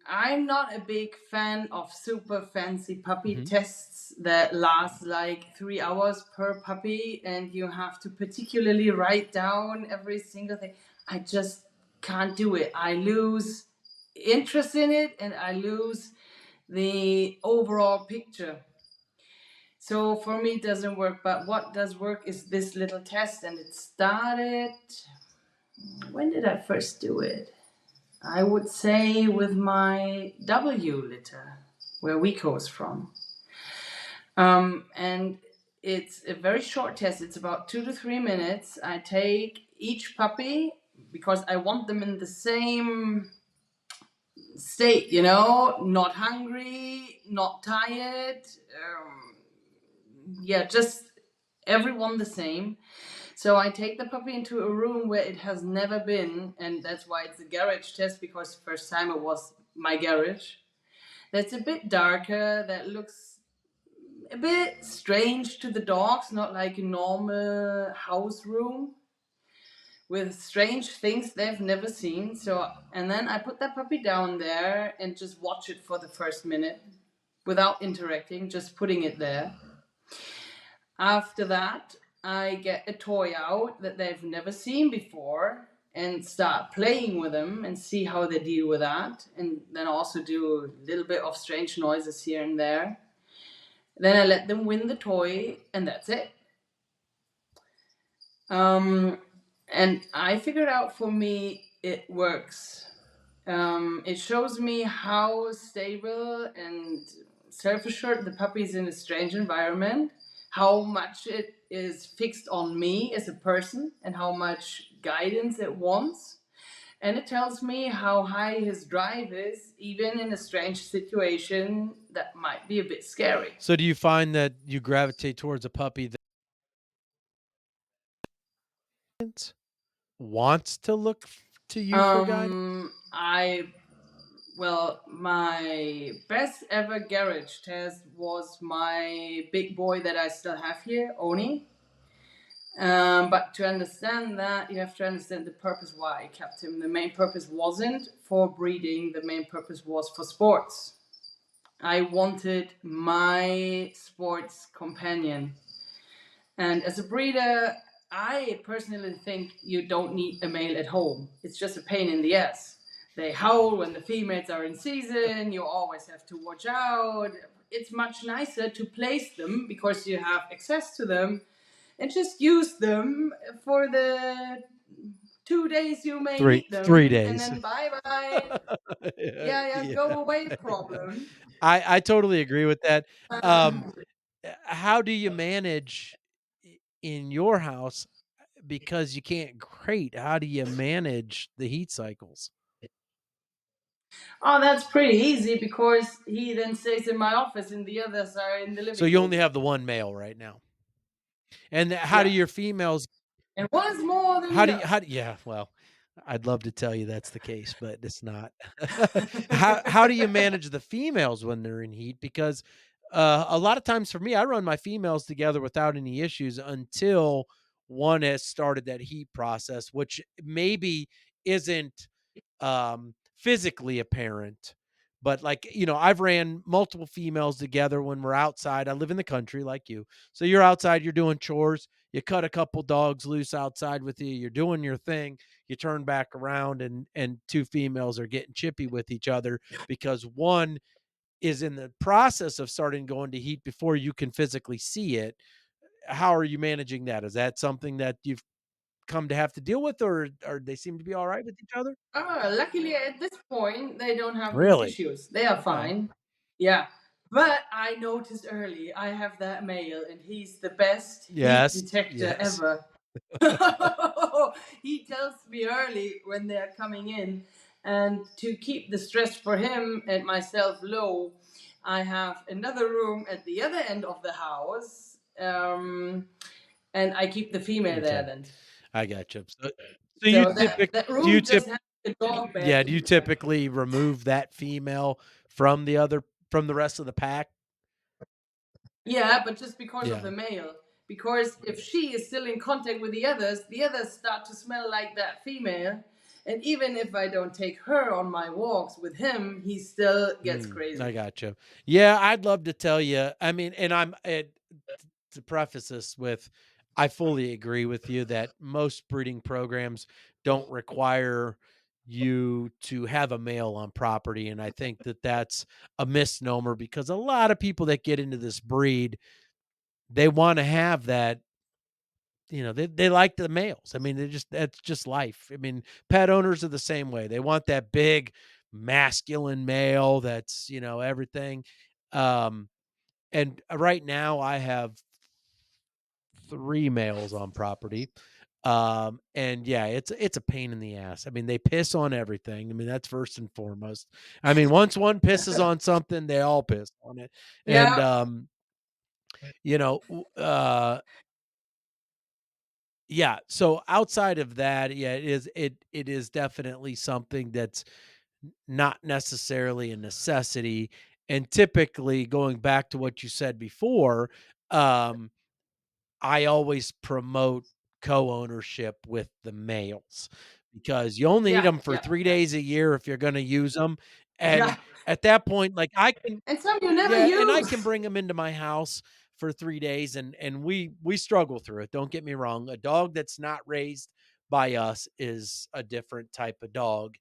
I'm not a big fan of super fancy puppy Mhm. tests that last like 3 hours per puppy, and you have to particularly write down every single thing. I just can't do it. I lose interest in it and I lose the overall picture. So for me, it doesn't work. But what does work is this little test, and it started. When did I first do it? I would say with my W litter, where Wico is from. And it's a very short test. It's about 2 to 3 minutes. I take each puppy because I want them in the same state, not hungry, not tired. Yeah, just everyone the same. So I take the puppy into a room where it has never been, and that's why it's a garage test, because the first time it was my garage. That's a bit darker, that looks a bit strange to the dogs, not like a normal house room with strange things they've never seen. So, and then I put that puppy down there and just watch it for the first minute without interacting, just putting it there. After that, I get a toy out that they've never seen before and start playing with them and see how they deal with that. And then also do a little bit of strange noises here and there. Then I let them win the toy, and that's it. Um, and I figured out for me it works. It shows me how stable and self assured the puppy is in a strange environment, how much it is fixed on me as a person, and how much guidance it wants. And it tells me how high his drive is, even in a strange situation that might be a bit scary. So do you find that you gravitate towards a puppy that wants to look to you for guidance? I Well, my best ever garage test was my big boy that I still have here, Oni. But to understand that, you have to understand the purpose why I kept him. The main purpose wasn't for breeding, the main purpose was for sports. I wanted my sports companion. And as a breeder, I personally think you don't need a male at home. It's just a pain in the ass. They howl when the females are in season, you always have to watch out. It's much nicer to place them because you have access to them and just use them for the 2 days you may 3 need 3 them and days. then bye bye. Yeah, yeah, Yeah. go away problem. I totally agree with that. Um, Uh, how do you manage in your house because you can't crate? How do you manage the heat cycles? oh, that's pretty easy because he then stays in my office and the others are in the So living you only room. have the 1 male right now. And how do Yeah. your females And one is more than the how do yeah, well, I'd love to tell you that's the case, but it's not. How do you manage the females when they're in heat? Because, a lot of times for me, I run my females together without any issues until one has started that heat process, which maybe isn't physically apparent. But like, I've ran multiple females together when we're outside. I live in the country like you. So you're outside, you're doing chores, you cut a couple dogs loose outside with you, you're doing your thing, you turn back around and two females are getting chippy with each other because one is in the process of starting going to heat before you can physically see it. How are you managing that? Is that something that you've come to have to deal with, or they seem to be all right with each other? luckily at this point they don't have these Really? issues. They are Okay. fine. Yeah. But I noticed early I have that male and he's the best heat Yes, detector yes. ever. He tells me early when they're coming in, and to keep the stress for him and myself low, I have another room at the other end of the house, and I keep the female there Okay, then. I gotcha. So you So typic that do you room tip just has a dog yeah, do you bed. typically remove that female from the rest of the pack? Yeah, but just because of Yeah. the male. Because if she is still in contact with the others start to smell like that female. And even if I don't take her on my walks with him, he still gets I crazy. gotcha. Yeah, I'd love to tell you. I mean, and to preface this with, I fully agree with you that most breeding programs don't require you to have a male on property, and I think that that's a misnomer because a lot of people that get into this breed, they want to have that. They like the males. I mean, that's just life. I mean, pet owners are the same way. They want that big masculine male that's, everything. Um, and right now I have 3 males on property. And yeah, it's a pain in the ass. I mean, they piss on everything. I mean, that's first and foremost. I mean, once one pisses on something, they all piss on it. And Yeah. you know, w- uh Yeah, so outside of that, yeah, it is definitely something that's not necessarily a necessity, and typically, going back to what you said before, um, I always promote co-ownership with the males because you only need Yeah, them for yeah, 3 yeah, days a year if you're gonna use them, and yeah. at that point, like, I can And some you never yeah, and I can use. bring them into my house for 3 days, and we struggle through it, don't get me wrong. A dog that's not raised by us is a different type of dog.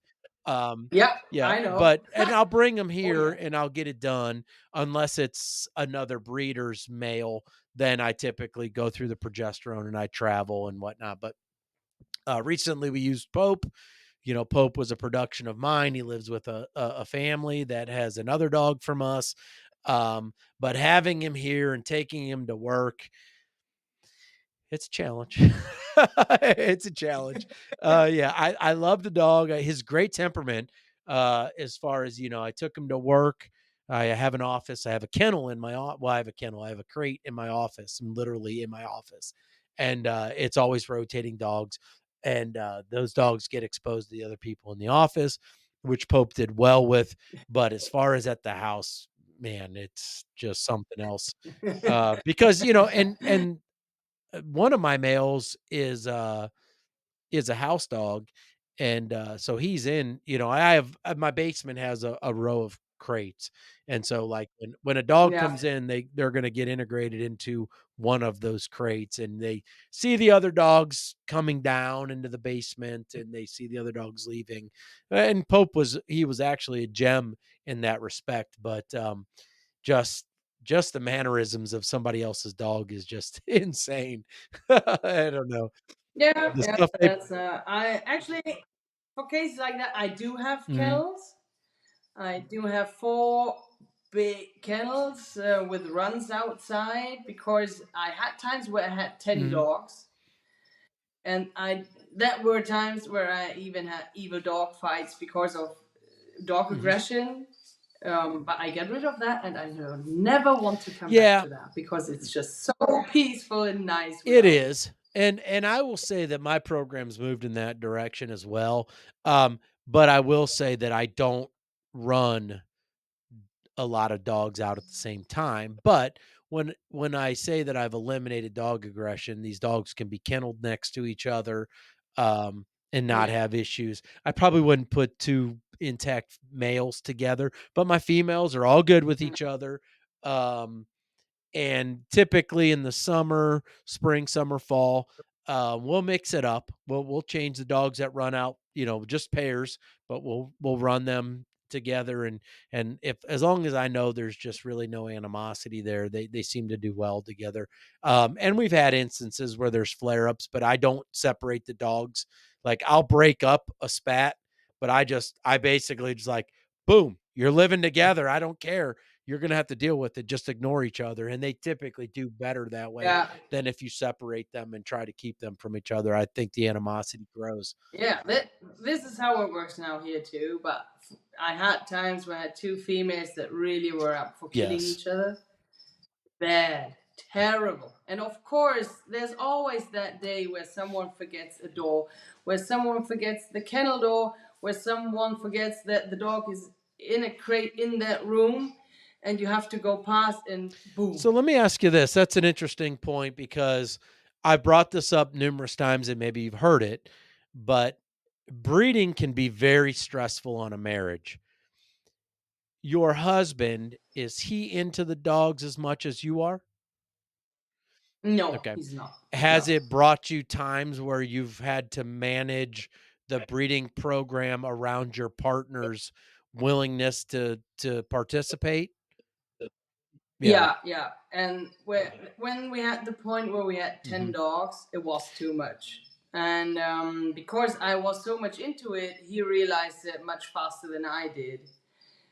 Yep, Yeah, I know. but and I'll bring them Oh here, yeah. and I'll get it done, unless it's another breeder's male, then I typically go through the progesterone, and I travel and whatnot, but, recently we used Pope. Pope was a production of mine. He lives with a family that has another dog from us. But having him here and taking him to work, it's a challenge. It's a challenge. Yeah, I love the dog. His great temperament. As far as I took him to work. I have an office. I have a kennel in my well, I have a kennel. I have a crate in my office. I'm literally in my office, and it's always rotating dogs. And those dogs get exposed to the other people in the office, which Pope did well with. But as far as at the house, man, it's just something else. Because one of my males is a house dog, and, so he's in I have my basement has a row of crates, and so, like, when a dog Yeah, comes in, they're gonna get integrated into one of those crates, and they see the other dogs coming down into the basement, and they see the other dogs leaving, and Pope was actually a gem in that respect, but, just just the mannerisms of somebody else's dog is just insane. I don't know. yeah, The yeah. stuff they That's I actually, for cases like that, I do have Mhm, kennels. I do have four big kennels with runs outside because I had times where I had 10 mhm, dogs, and I that were times where I even had evil dog fights because of dog mhm. aggression. But I get rid of that, and I will never want to come back Yeah, to that because it's just so peaceful and nice it without it. is, and I will say that my program's moved in that direction as well, but I will say that I don't run a lot of dogs out at the same time. But when I say that I've eliminated dog aggression, these dogs can be kenneled next to each other, and not Yeah, have issues. I probably wouldn't put two intact males together, but my females are all good with mm, each other. Um, and typically in the summer, spring, summer, fall, we'll mix it up. We'll change the dogs that run out, just pairs, but we'll run them together, and if as long as I know there's just really no animosity there, they seem to do well together. And we've had instances where there's flare ups, but I don't separate the dogs. Like, I'll break up a spat, but I basically just, like, boom, you're living together. I don't care, you're gonna have to deal with it. Just ignore each other, and they typically do better that way yeah, than if you separate them and try to keep them from each other. I think the animosity grows. yeah. This is how it works now here too. But I had times when I had two females that really were up for killing Yes. each other. Bad, terrible. And of course, there's always that day where someone forgets a door, where someone forgets the kennel door, where someone forgets that the dog is in a crate in that room, and you have to go past and So boom. let me ask you this. That's an interesting point because I brought this up numerous times and maybe you've heard it, but breeding can be very stressful on a marriage. Your husband, is he into the dogs as much as you are? No, Okay. he's not. Has No. it brought you times where you've had to manage the breeding program around your partner's willingness to participate? Yeah. Yeah, yeah. And when we had the point where we had 10 Mhm. dogs, it was too much. And because I was so much into it, he realized it much faster than I did.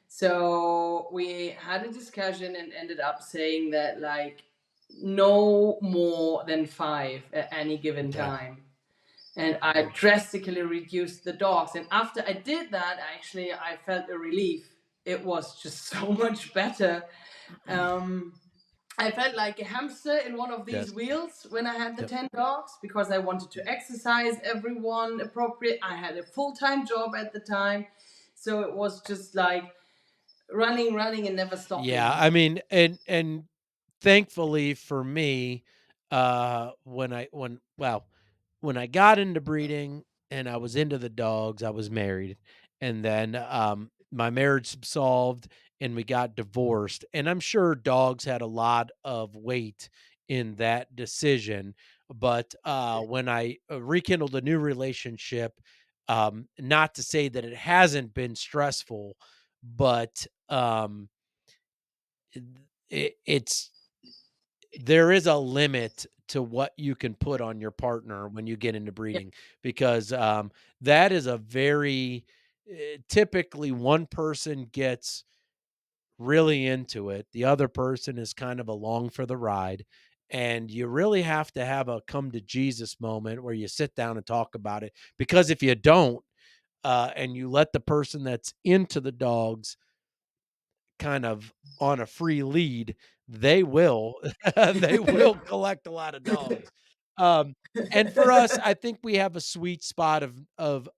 So we had a discussion and ended up saying that, like, no more than five at any given Okay. time. And I drastically reduced the dogs. And after I did that, actually, I felt a relief. It was just so much better. Um, I felt like a hamster in one of these Yes. wheels when I had the Yep. 10 dogs because I wanted to exercise everyone appropriate. I had a full-time job at the time. So it was just like running, running, and never Yeah, stopping. I mean, and thankfully for me, when I when well, when I got into breeding and I was into the dogs, I was married, and then my marriage dissolved and we got divorced. And I'm sure dogs had a lot of weight in that decision. But when I rekindled a new relationship, not to say that it hasn't been stressful, but it's there is a limit to what you can put on your partner when you get into Yeah. breeding because that is a very typically one person gets really into it, the other person is kind of along for the ride, and you really have to have a come to Jesus moment where you sit down and talk about it, because if you don't and you let the person that's into the dogs kind of on a free lead, they will they will collect a lot of dogs. Um, and for us, I think we have a sweet spot of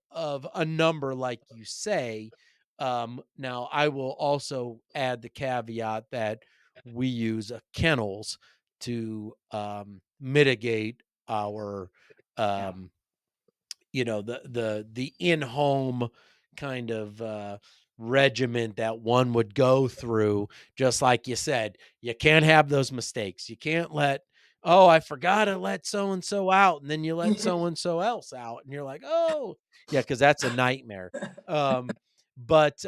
a number like you say. Now I will also add the caveat that we use kennels to mitigate our Yeah. um, the in-home kind of regiment that one would go through. Just like you said, you can't have those mistakes. You can't let, oh, I forgot to let so and so out, and then you let so and so else out and you're like, oh yeah, because that's a nightmare. But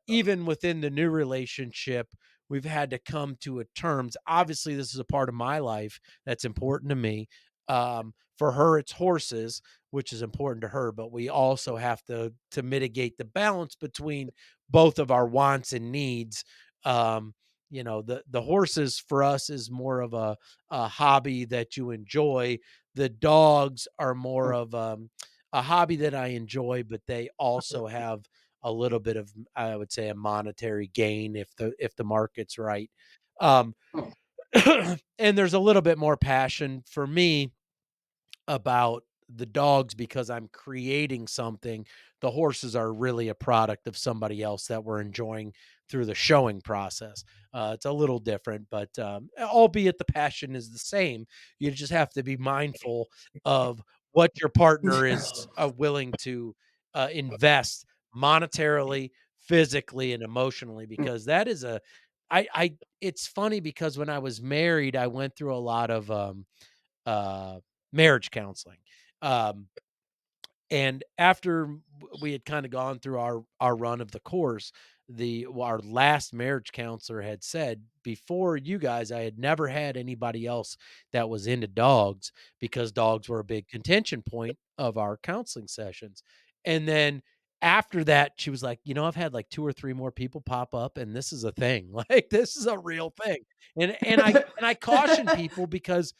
even within the new relationship, we've had to come to a terms. Obviously this is a part of my life that's important to me. For her it's horses, which is important to her, but we also have to mitigate the balance between both of our wants and needs. Um, the horses for us is more of a hobby that you enjoy. The dogs are more of a hobby that I enjoy, but they also have a little bit of, I would say, a monetary gain if the market's right. Um, and there's a little bit more passion for me about the dogs because I'm creating something. The horses are really a product of somebody else that we're enjoying through the showing process. It's a little different, but albeit the passion is the same, you just have to be mindful of what your partner is willing to invest monetarily, physically, and emotionally, because that is a, it's funny because when I was married, I went through a lot of, uh, marriage counseling. Um, and after we had kind of gone through our run of the course, our last marriage counselor had said, before you guys, I had never had anybody else that was into dogs because dogs were a big contention point of our counseling sessions. And then after that, she was like, I've had like two or three more people pop up, and this is a thing. Like this is a real thing. And I caution people because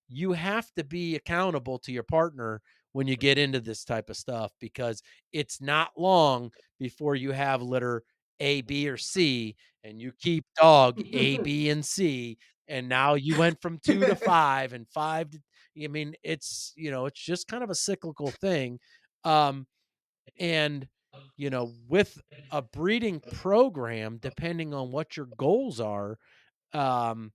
you have to be accountable to your partner when you get into this type of stuff, because it's not long before you have litter A, B, or C, and you keep dog A, B, and C, and now you went from 2 to 5 and 5 to, I mean, it's just kind of a cyclical thing. Um, and, with a breeding program, depending on what your goals are, um,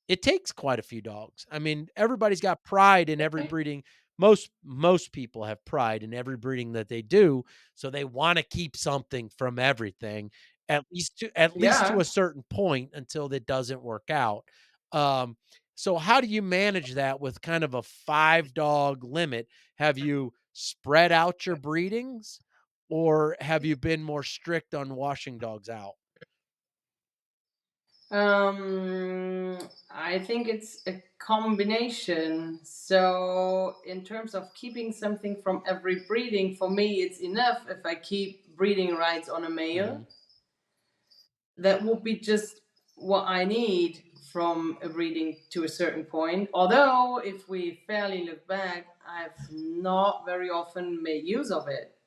it takes quite a few dogs. I mean, everybody's got pride in every breeding. Most people have pride in every breeding that they do, so they wanna keep something from everything, at least to Yeah. a certain point until it doesn't work out. Um, so how do you manage that with kind of a 5-dog limit? Have you spread out your breedings, or have you been more strict on washing dogs out? I think it's a combination. So, in terms of keeping something from every breeding, for me, it's enough if I keep breeding rights on a male. Mhm, That would be just what I need from a breeding to a certain point. Although, if we fairly look back, I've not very often made use of it.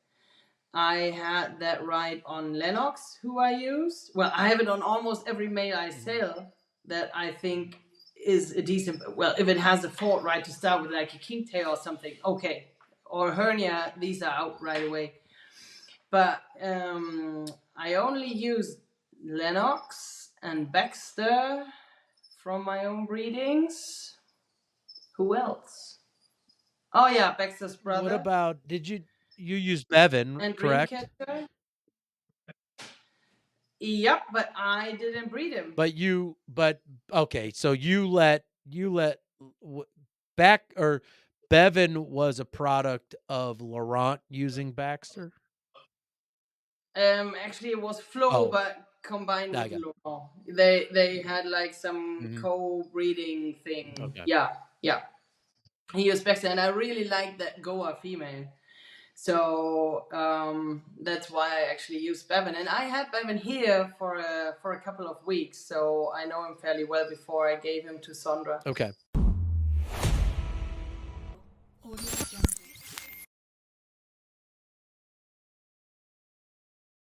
I had that right on Lennox, who I use. Well, I have it on almost every male I mhm. sell that I think is a decent. Well, if it has a fault right to start with, like a kingtail or something, okay, or hernia, these are out right away. But I only use Lennox and Baxter from my own breedings. Who else? Oh yeah, Baxter's What brother about you use Bevan, and correct? Dreamcatcher. Yep, but I didn't breed him. But okay, so you let w back or Bevan was a product of Laurent using Baxter? Actually, it was Flo, Oh, but combined I with got Laurent. They had like some mhm, co-breeding thing. okay. Yeah, yeah. He was Baxter, and I really liked that Goa female. So that's why I actually used Bevan, and I had Bevan here for a couple of weeks, so I know him fairly well before I gave him to Sondra. Okay.